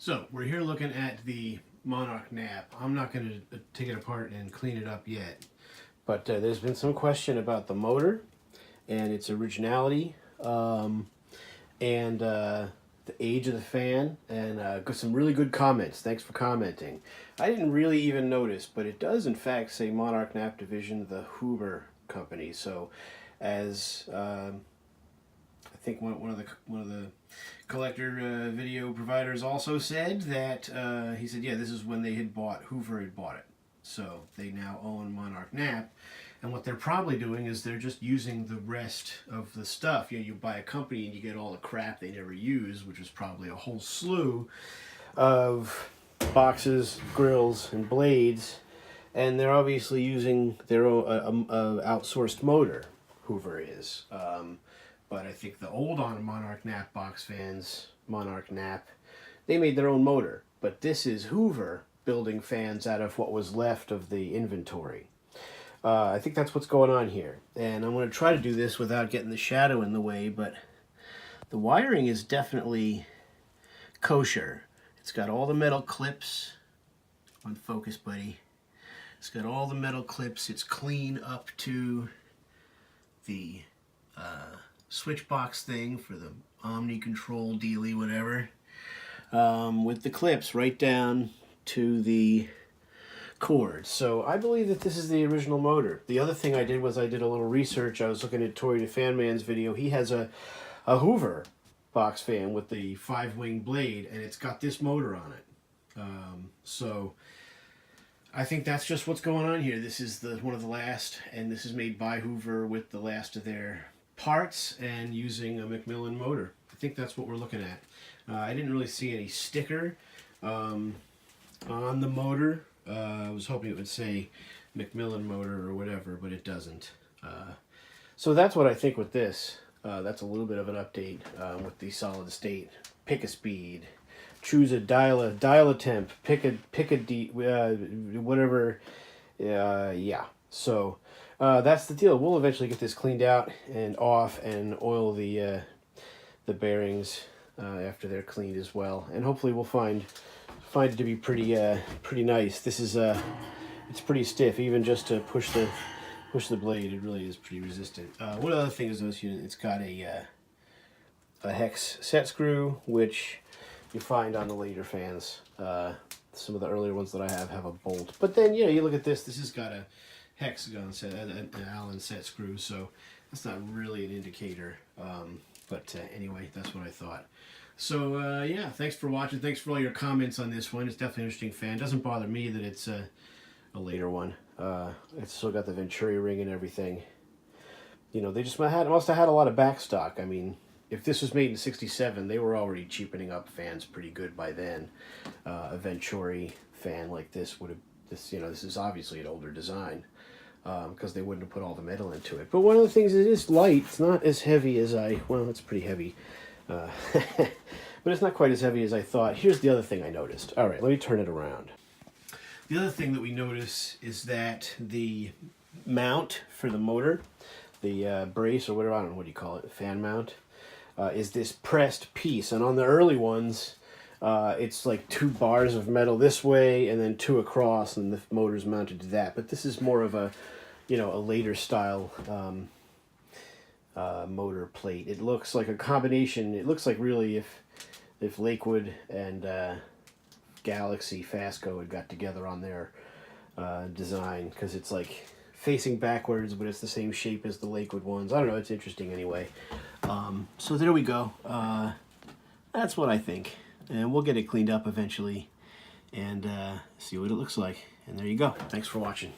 So we're here looking at the Monarch Knapp. I'm not going to take it apart and clean it up yet, but there's been some question about the motor and its originality, and the age of the fan, and got some really good comments. Thanks for commenting. I didn't really even notice, but it does in fact say Monarch Knapp Division, the Hoover Company. So, as I think one of the collector video providers also said that he said, yeah, this is when they had bought Hoover had bought it. So they now own Monarch Knapp, and what they're probably doing is they're just using the rest of the stuff. You know, you buy a company and you get all the crap they never use, which is probably a whole slew of boxes, grills, and blades, and they're obviously using their own outsourced motor. Hoover is. But I think the old on Monarch Knapp box fans, Monarch Knapp, they made their own motor. But this is Hoover building fans out of what was left of the inventory. I think that's what's going on here. And I'm going to try to do this without getting the shadow in the way, but the wiring is definitely kosher. It's got all the metal clips. On focus, buddy. It's got all the metal clips. It's clean up to the switch box thing for the Omni control dealy, whatever, with the clips right down to the cord. So I believe that this is the original motor. The other thing I did was I did a little research. I was looking at Tory the Fan Man's video. He has a Hoover box fan with the 5-wing blade, and it's got this motor on it. So I think that's just what's going on here. This is one of the last, and this is made by Hoover with the last of their parts and using a Macmillan motor. I think that's what we're looking at. I didn't really see any sticker on the motor. I was hoping it would say Macmillan motor or whatever, but it doesn't. So that's what I think with this. That's a little bit of an update with the solid state. Pick a speed. Choose a dial a temp, pick a whatever, yeah. So that's the deal. We'll eventually get this cleaned out and off and oil the bearings after they're cleaned as well, and hopefully we'll find it to be pretty nice. This is it's pretty stiff, even just to push the blade. It really is pretty resistant. One other thing is this unit. It's got a hex set screw, which you find on the later fans. Some of the earlier ones that I have a bolt. But then, you know, you look at this. This has got a hexagon set, an Allen set screw, so that's not really an indicator. But anyway, that's what I thought. So yeah, thanks for watching. Thanks for all your comments on this one. It's definitely an interesting fan. It doesn't bother me that it's a later one. It's still got the Venturi ring and everything. You know, they just must have had a lot of backstock. I mean, if this was made in '67, they were already cheapening up fans pretty good by then. A Venturi fan like this would have, this is obviously an older design, because they wouldn't have put all the metal into it. But one of the things is it's light. It's not as heavy as well, it's pretty heavy. But it's not quite as heavy as I thought. Here's the other thing I noticed. All right, let me turn it around. The other thing that we notice is that the mount for the motor, the brace or whatever, I don't know what you call it, fan mount, is this pressed piece. And on the early ones, it's like 2 bars of metal this way and then 2 across, and the motor's mounted to that. But this is more of a, a later style motor plate. It looks like a combination. It looks like really if Lakewood and Galaxy Fasco had got together on their design, because it's like facing backwards, but it's the same shape as the Lakewood ones. I don't know, it's interesting anyway. So there we go. That's what I think. And we'll get it cleaned up eventually and see what it looks like. And there you go. Thanks for watching.